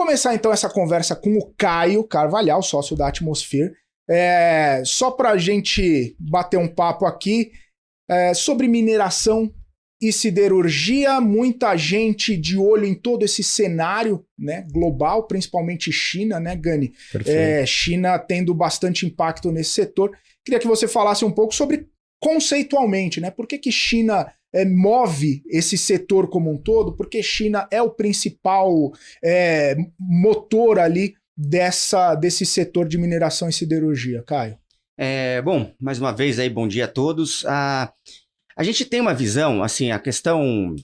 começar então essa conversa com o Caio Carvalhal, sócio da Atmosphere. Só para a gente bater um papo aqui sobre mineração e siderurgia, muita gente de olho em todo esse cenário, né, global, principalmente China, né, Gani? China tendo bastante impacto nesse setor. Queria que você falasse um pouco sobre, conceitualmente, né, por que China move esse setor como um todo, porque China é o principal motor ali desse setor de mineração e siderurgia, Caio. Bom, mais uma vez aí, bom dia a todos. A gente tem uma visão, assim, a questão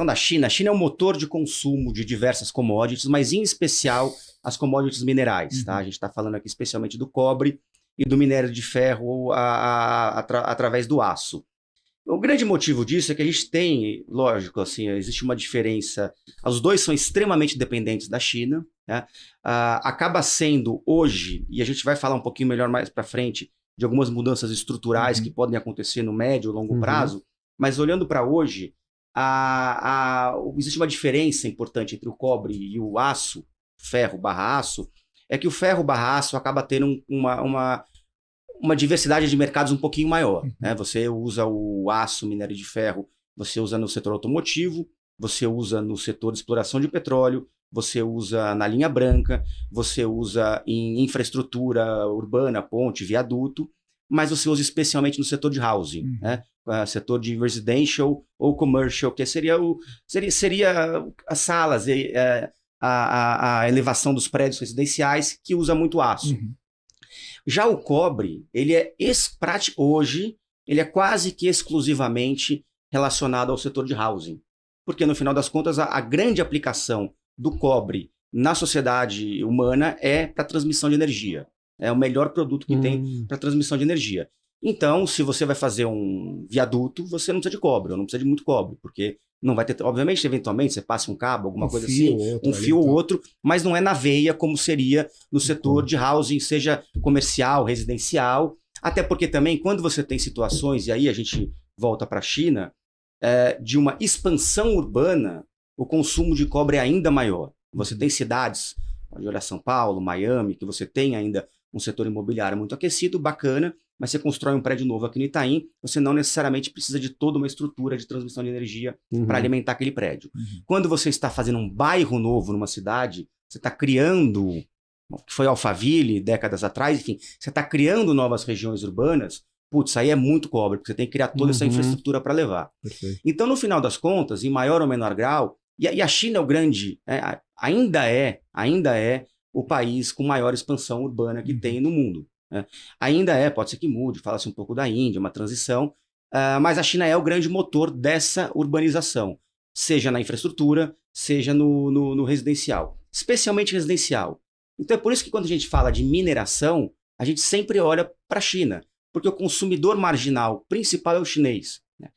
da China. A China é um motor de consumo de diversas commodities, mas em especial as commodities minerais, tá? A gente está falando aqui especialmente do cobre e do minério de ferro através do aço. O grande motivo disso é que a gente tem, lógico, assim, existe uma diferença. Os dois são extremamente dependentes da China, né? Acaba sendo hoje, e a gente vai falar um pouquinho melhor mais para frente, de algumas mudanças estruturais que podem acontecer no médio e longo prazo, mas olhando para hoje, existe uma diferença importante entre o cobre e o aço, ferro/aço, é que o ferro/aço acaba tendo uma diversidade de mercados um pouquinho maior, né? Você usa o aço, minério de ferro, você usa no setor automotivo, você usa no setor de exploração de petróleo, você usa na linha branca, você usa em infraestrutura urbana, ponte, viaduto, mas você usa especialmente no setor de housing, né? Setor de residential ou commercial, que seria as salas, a elevação dos prédios residenciais, que usa muito aço. Já o cobre, ele hoje, ele é quase que exclusivamente relacionado ao setor de housing, porque no final das contas a grande aplicação do cobre na sociedade humana é para transmissão de energia. É o melhor produto que tem para transmissão de energia. Então, se você vai fazer um viaduto, você não precisa de cobre, ou não precisa de muito cobre, porque não vai ter, obviamente, eventualmente, você passa um cabo, alguma coisa assim, um fio ou outro, mas não é na veia como seria no setor de housing, seja comercial, residencial, até porque também, quando você tem situações, e aí a gente volta para a China, de uma expansão urbana, o consumo de cobre é ainda maior. Você tem cidades, pode olhar São Paulo, Miami, que você tem ainda um setor imobiliário muito aquecido, bacana, mas você constrói um prédio novo aqui no Itaim, você não necessariamente precisa de toda uma estrutura de transmissão de energia para alimentar aquele prédio. Quando você está fazendo um bairro novo numa cidade, você está criando, que foi Alphaville décadas atrás, enfim, você está criando novas regiões urbanas, putz, aí é muito cobre, porque você tem que criar toda essa infraestrutura para levar. Perfeito. Então, no final das contas, em maior ou menor grau, e a China é o grande, ainda é o país com maior expansão urbana que tem no mundo. Ainda pode ser que mude, fala-se um pouco da Índia, uma transição, mas a China é o grande motor dessa urbanização, seja na infraestrutura, seja no residencial, especialmente residencial. Então é por isso que quando a gente fala de mineração, a gente sempre olha para a China, porque o consumidor marginal principal é o chinês, né?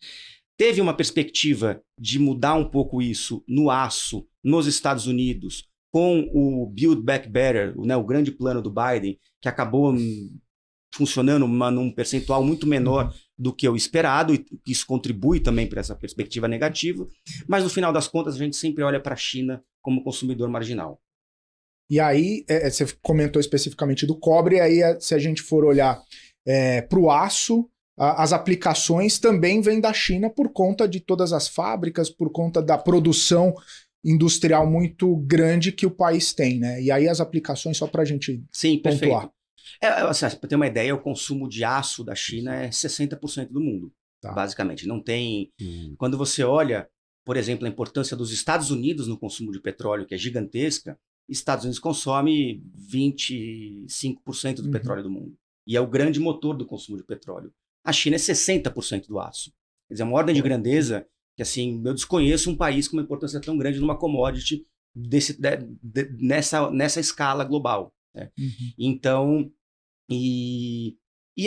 Teve uma perspectiva de mudar um pouco isso no aço, nos Estados Unidos, com o Build Back Better, né, o grande plano do Biden, que acabou funcionando num percentual muito menor do que o esperado, e isso contribui também para essa perspectiva negativa, mas no final das contas a gente sempre olha para a China como consumidor marginal. E aí, você comentou especificamente do cobre, e aí se a gente for olhar para o aço, as aplicações também vêm da China por conta de todas as fábricas, por conta da produção industrial muito grande que o país tem, né? E aí as aplicações, só para a gente pontuar. Perfeito. Para ter uma ideia, o consumo de aço da China é 60% do mundo, basicamente. Não tem... Quando você olha, por exemplo, a importância dos Estados Unidos no consumo de petróleo, que é gigantesca, Estados Unidos consome 25% do petróleo do mundo. E é o grande motor do consumo de petróleo. A China é 60% do aço. Quer dizer, é uma ordem de grandeza que, assim, eu desconheço um país com uma importância tão grande numa commodity nessa escala global, né? Então, e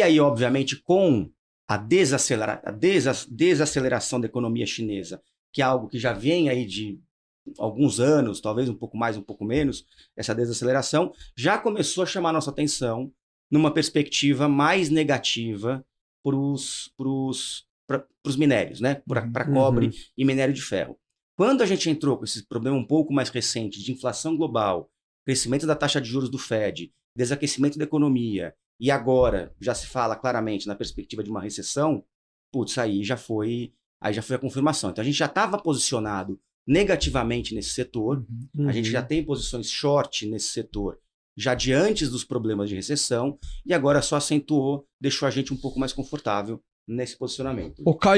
aí, obviamente, com a desaceleração da economia chinesa, que é algo que já vem aí de alguns anos, talvez um pouco mais, um pouco menos, essa desaceleração já começou a chamar nossa atenção numa perspectiva mais negativa para os minérios, né? Para cobre e minério de ferro. Quando a gente entrou com esse problema um pouco mais recente de inflação global, crescimento da taxa de juros do Fed, desaquecimento da economia, e agora já se fala claramente na perspectiva de uma recessão, putz, aí já foi a confirmação. Então a gente já estava posicionado negativamente nesse setor, a gente já tem posições short nesse setor, já de antes dos problemas de recessão, e agora só acentuou, deixou a gente um pouco mais confortável nesse posicionamento. O Caio